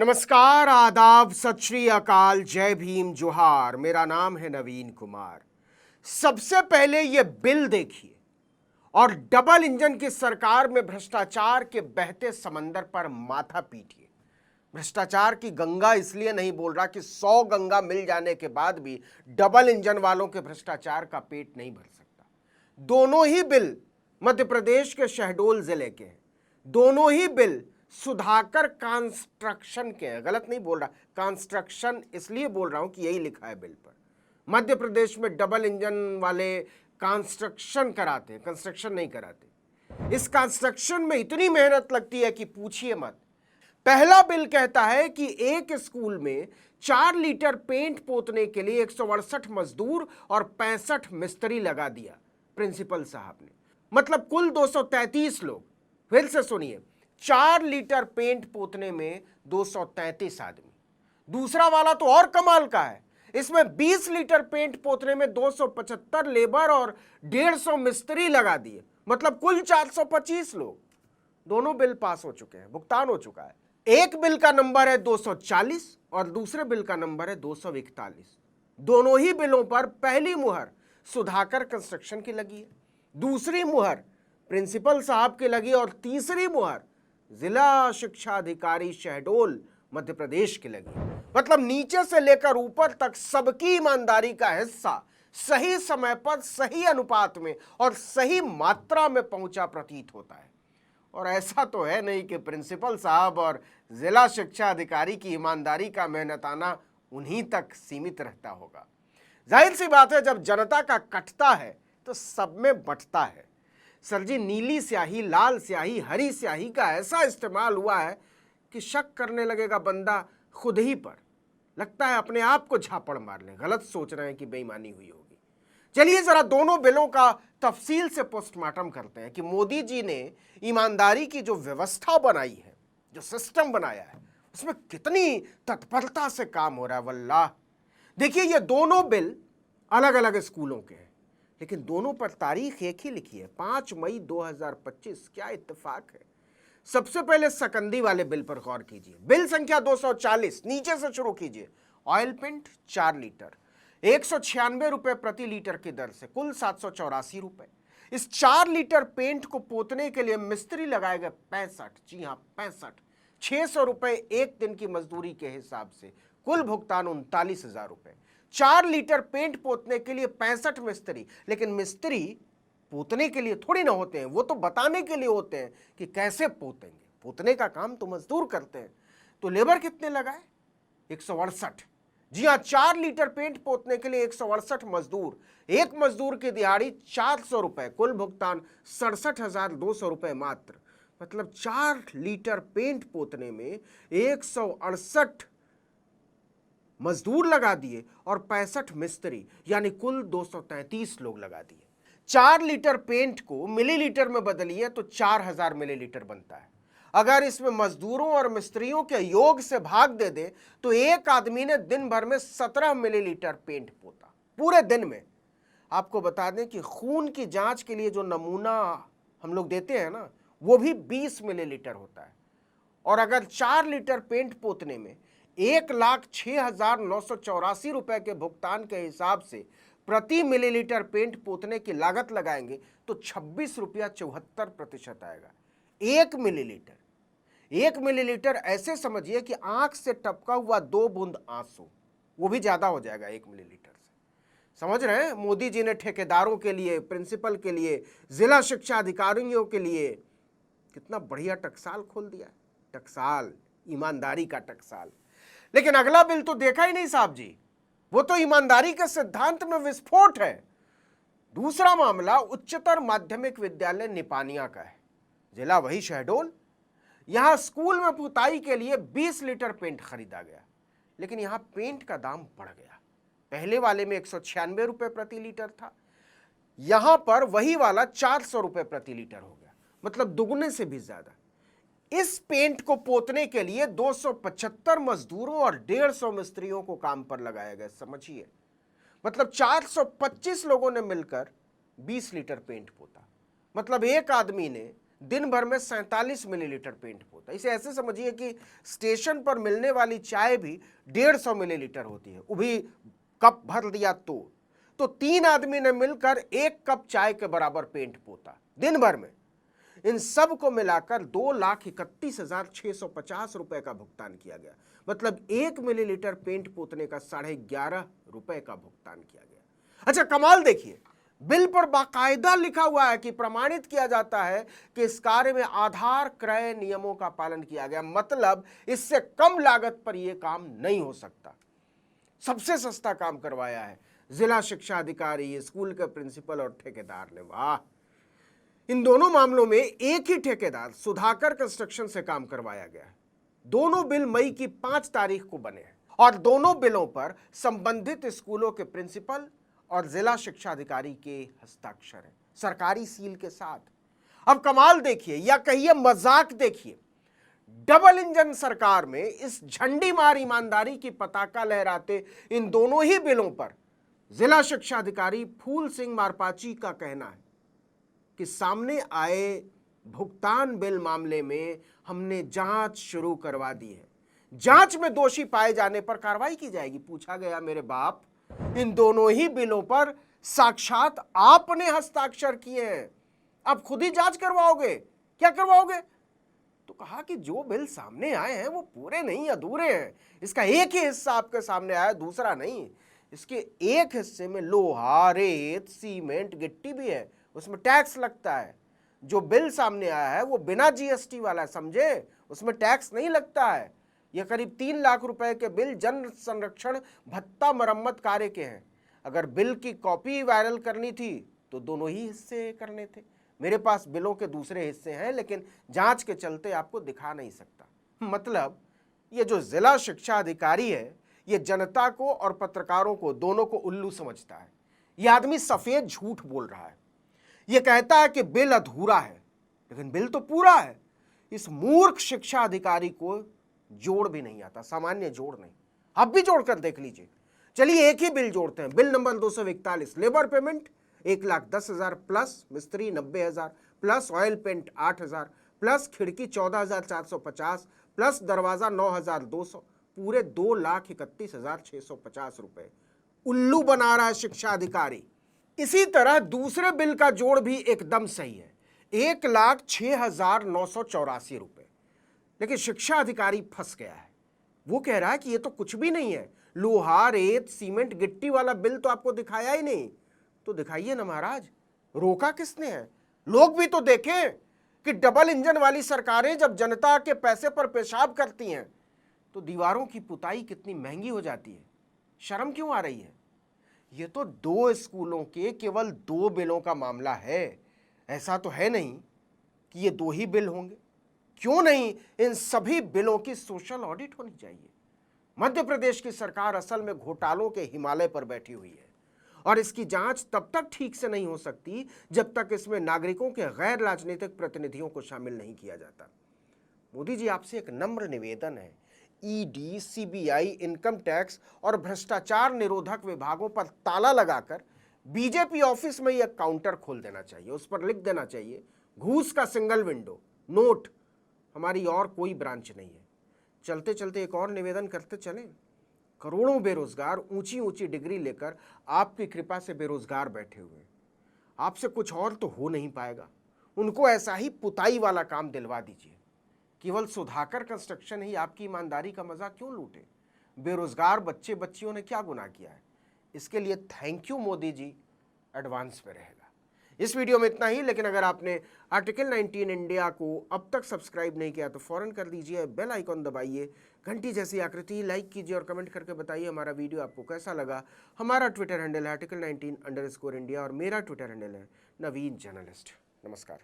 नमस्कार, आदाब, सत श्री अकाल, जय भीम, जोहार। मेरा नाम है नवीन कुमार। सबसे पहले यह बिल देखिए और डबल इंजन की सरकार में भ्रष्टाचार के बहते समंदर पर माथा पीटिए। भ्रष्टाचार की गंगा इसलिए नहीं बोल रहा कि 100 गंगा मिल जाने के बाद भी डबल इंजन वालों के भ्रष्टाचार का पेट नहीं भर सकता। दोनों ही बिल मध्य प्रदेश के शहडोल जिले के हैं। दोनों ही बिल सुधाकर कंस्ट्रक्शन के हैं। गलत नहीं बोल रहा, कंस्ट्रक्शन इसलिए बोल रहा हूं कि यही लिखा है बिल पर। मध्य प्रदेश में डबल इंजन वाले कंस्ट्रक्शन कराते हैं, कंस्ट्रक्शन नहीं कराते। इस कंस्ट्रक्शन में इतनी मेहनत लगती है कि पूछिए मत। पहला बिल कहता है कि एक स्कूल में 4 लीटर पेंट पोतने के लिए 168 मजदूर और 65 मिस्त्री लगा दिया प्रिंसिपल साहब ने। मतलब कुल 233 लोग। फिर से सुनिए, 4 लीटर पेंट पोतने में 233 आदमी। दूसरा वाला तो और कमाल का है, इसमें 20 लीटर पेंट पोतने में 275 लेबर और 150 मिस्त्री लगा दिए। मतलब कुल 425 लोग। दोनों बिल पास हो चुके हैं, भुगतान हो चुका है। एक बिल का नंबर है 240 और दूसरे बिल का नंबर है 241। दोनों ही बिलों पर पहली मुहर सुधाकर कंस्ट्रक्शन की लगी है, दूसरी मुहर प्रिंसिपल साहब की लगी और तीसरी मुहर जिला शिक्षा अधिकारी शहडोल मध्य प्रदेश की लगी। मतलब नीचे से लेकर ऊपर तक सबकी ईमानदारी का हिस्सा सही समय पर, सही अनुपात में और सही मात्रा में पहुंचा प्रतीत होता है। और ऐसा तो है नहीं कि प्रिंसिपल साहब और जिला शिक्षा अधिकारी की ईमानदारी का मेहनताना उन्हीं तक सीमित रहता होगा। जाहिर सी बात है, जब जनता का कटता है तो सब में बंटता है। सर जी, नीली स्याही, लाल स्याही, हरी स्याही का ऐसा इस्तेमाल हुआ है कि शक करने लगेगा बंदा खुद ही पर। लगता है अपने आप को झापड़ मार ले, गलत सोच रहे हैं कि बेईमानी हुई होगी। चलिए जरा दोनों बिलों का तफसील से पोस्टमार्टम करते हैं कि मोदी जी ने ईमानदारी की जो व्यवस्था बनाई है, जो सिस्टम बनाया है, उसमें कितनी तत्परता से काम हो रहा है। वल्लाह, देखिए ये दोनों बिल अलग अलग स्कूलों के हैं, लेकिन दोनों पर तारीख एक ही लिखी है, 5 मई 2025। क्या इत्तेफाक है। सबसे पहले सकंदी वाले बिल पर गौर कीजिए। बिल संख्या 240, नीचे से शुरू कीजिए। ऑयल पेंट 4 लीटर 196 रुपए प्रति लीटर की दर से कुल 784 रुपए। इस 4 लीटर पेंट को पोतने के लिए मिस्त्री लगाए गए 65। जी हाँ, 65। 600 रुपए एक दिन की मजदूरी के हिसाब से कुल भुगतान 39,000 रुपए। 4 लीटर पेंट पोतने के लिए 65 मिस्त्री। लेकिन मिस्त्री पोतने के लिए थोड़ी ना होते हैं, वो तो बताने के लिए होते हैं कि कैसे पोतेंगे। पोतने का काम तो मजदूर करते हैं। तो लेबर कितने लगाए? 168। जी हाँ, 4 लीटर पेंट पोतने के लिए 168 मजदूर। एक मजदूर की दिहाड़ी 400 रुपए, कुल भुगतान 67,200 रुपए मात्र। मतलब 4 लीटर पेंट पोतने में 168 मजदूर लगा दिए और 65 मिस्त्री, यानी कुल 233 लोग लगा दिए। 4 लीटर पेंट को मिलीलीटर में बदलिए तो 4000 मिलीलीटर बनता है। अगर इसमें मजदूरों और मिस्त्रियों के योग से भाग दे दे तो एक आदमी ने दिन भर में 17 मिलीलीटर पेंट पोता, पूरे दिन में। आपको बता दें कि खून की जांच के लिए जो नमूना हम लोग देते हैं ना, वो भी 20 मिलीलीटर होता है। और अगर 4 लीटर पेंट पोतने में 1,06,984 रुपए के भुगतान के हिसाब से प्रति मिलीलीटर पेंट पोतने की लागत लगाएंगे तो 26 रुपया 74% आएगा। 1 मिलीलीटर ऐसे समझिए कि आंख से टपका हुआ 2 बूंद आंसू, वो भी ज्यादा हो जाएगा 1 मिलीलीटर से। समझ रहे हैं? मोदी जी ने ठेकेदारों के लिए, प्रिंसिपल के लिए, जिला शिक्षा अधिकारियों के लिए कितना बढ़िया टकसाल खोल दिया। टकसाल, ईमानदारी का टकसाल। लेकिन अगला बिल तो देखा ही नहीं साहब जी, वो तो ईमानदारी के सिद्धांत में विस्फोट है। दूसरा मामला उच्चतर माध्यमिक विद्यालय निपानिया का है, जिला वही शहडोल। यहां स्कूल में पुताई के लिए 20 लीटर पेंट खरीदा गया, लेकिन यहां पेंट का दाम बढ़ गया। पहले वाले में 196 रुपए प्रति लीटर था, यहां पर वही वाला 400 रुपए प्रति लीटर हो गया, मतलब दुगने से भी ज्यादा। इस पेंट को पोतने के लिए 275 मजदूरों और 150 मिस्त्रियों को काम पर लगाया गया। समझिए, मतलब 425 लोगों ने मिलकर 20 लीटर पेंट पोता। मतलब एक आदमी ने दिन भर में 47 मिलीलीटर पेंट पोता। इसे ऐसे समझिए कि स्टेशन पर मिलने वाली चाय भी 150 मिलीलीटर होती है, वो भी कप भर दिया तो 3 आदमी ने मिलकर 1 कप चाय के बराबर पेंट पोता दिन भर में। इन सब को मिलाकर 2,31,650 रुपए का भुगतान किया गया। मतलब 1 मिलीलीटर पेंट पोतने का 11.5 रुपए का भुगतान किया गया। अच्छा, कमाल देखिए, बिल पर बाकायदा लिखा हुआ है कि प्रमाणित किया जाता है कि इस कार्य में आधार क्रय नियमों का पालन किया गया। मतलब इससे कम लागत पर यह काम नहीं हो सकता। सबसे सस्ता काम करवाया है जिला शिक्षा अधिकारी, स्कूल के प्रिंसिपल और ठेकेदार ने। वाह! इन दोनों मामलों में एक ही ठेकेदार सुधाकर कंस्ट्रक्शन से काम करवाया गया है। दोनों बिल मई की 5 तारीख को बने हैं और दोनों बिलों पर संबंधित स्कूलों के प्रिंसिपल और जिला शिक्षा अधिकारी के हस्ताक्षर है, सरकारी सील के साथ। अब कमाल देखिए, या कहिए मजाक देखिए, डबल इंजन सरकार में इस झंडी मार ईमानदारी की पताका लहराते इन दोनों ही बिलों पर जिला शिक्षा अधिकारी फूल सिंह मारपाची का कहना है कि सामने आए भुगतान बिल मामले में हमने जांच शुरू करवा दी है। जांच में दोषी पाए जाने पर कार्रवाई की जाएगी। पूछा गया, मेरे बाप, इन दोनों ही बिलों पर साक्षात आपने हस्ताक्षर किए हैं, आप खुद ही जांच करवाओगे? क्या करवाओगे? तो कहा कि जो बिल सामने आए हैं वो पूरे नहीं, अधूरे हैं। इसका एक ही हिस्सा आपके सामने आया, दूसरा नहीं। इसके एक हिस्से में लोहा, रेत, सीमेंट, गिट्टी भी है, उसमें टैक्स लगता है। जो बिल सामने आया है वो बिना जीएसटी वाला, समझे, उसमें टैक्स नहीं लगता है। यह करीब 3 लाख रुपए के बिल जन संरक्षण भत्ता मरम्मत कार्य के हैं। अगर बिल की कॉपी वायरल करनी थी तो दोनों ही हिस्से करने थे। मेरे पास बिलों के दूसरे हिस्से हैं, लेकिन जांच के चलते आपको दिखा नहीं सकता। मतलब ये जो जिला शिक्षा अधिकारी है, ये जनता को और पत्रकारों को, दोनों को उल्लू समझता है। यह आदमी सफेद झूठ बोल रहा है। यह कहता है कि बिल अधूरा है, लेकिन बिल तो पूरा है। इस मूर्ख शिक्षा अधिकारी को जोड़ भी नहीं आता, सामान्य जोड़ नहीं। आप भी जोड़कर देख लीजिए। चलिए एक ही बिल जोड़ते हैं। Bill number 241, labour payment 1,10,000 plus मिस्त्री 90,000 प्लस ऑयल पेंट 8,000 प्लस खिड़की 14,450 प्लस दरवाजा 9,200, पूरे 2,31,650 रुपए। उल्लू बना रहा है शिक्षा अधिकारी। इसी तरह दूसरे बिल का जोड़ भी एकदम सही है, 1,06,984 रुपए। लेकिन शिक्षा अधिकारी फंस गया है। वो कह रहा है कि ये तो कुछ भी नहीं है, लोहा, रेत, सीमेंट, गिट्टी वाला बिल तो आपको दिखाया ही नहीं। तो दिखाइए ना महाराज, रोका किसने है? लोग भी तो देखें कि डबल इंजन वाली सरकारें जब जनता के पैसे पर पेशाब करती हैं तो दीवारों की पुताई कितनी महंगी हो जाती है। शर्म क्यों आ रही है? ये तो 2 स्कूलों के केवल 2 बिलों का मामला है। ऐसा तो है नहीं कि ये 2 ही बिल होंगे। क्यों नहीं, इन सभी बिलों की सोशल ऑडिट होनी चाहिए। मध्य प्रदेश की सरकार असल में घोटालों के हिमालय पर बैठी हुई है और इसकी जांच तब तक ठीक से नहीं हो सकती जब तक इसमें नागरिकों के गैर राजनीतिक प्रतिनिधियों को शामिल नहीं किया जाता। मोदी जी, आपसे एक नम्र निवेदन है, ईडी, सीबीआई, इनकम टैक्स और भ्रष्टाचार निरोधक विभागों पर ताला लगाकर बीजेपी ऑफिस में यह काउंटर खोल देना चाहिए। उस पर लिख देना चाहिए, घूस का सिंगल विंडो, नोट, हमारी और कोई ब्रांच नहीं है। चलते चलते एक और निवेदन करते चलें। करोड़ों बेरोजगार ऊंची ऊंची डिग्री लेकर आपकी कृपा से बेरोजगार बैठे हुए हैं। आपसे कुछ और तो हो नहीं पाएगा। उनको ऐसा ही पुताई वाला काम दिलवा दीजिए। केवल सुधाकर कंस्ट्रक्शन ही आपकी ईमानदारी का मजा क्यों लूटे? बेरोजगार बच्चे बच्चियों ने क्या गुनाह किया है? इसके लिए thank you Modi ji, advance में रहेगा। इस वीडियो में इतना ही, लेकिन अगर आपने आर्टिकल 19 इंडिया को अब तक सब्सक्राइब नहीं किया तो फौरन कर दीजिए, बेल आइकॉन दबाइए, घंटी जैसी आकृति लाइक कीजिए और कमेंट करके बताइए हमारा वीडियो आपको कैसा लगा। हमारा ट्विटर हैंडल है article19_India और मेरा ट्विटर हैंडल है नवीन जर्नलिस्ट। नमस्कार।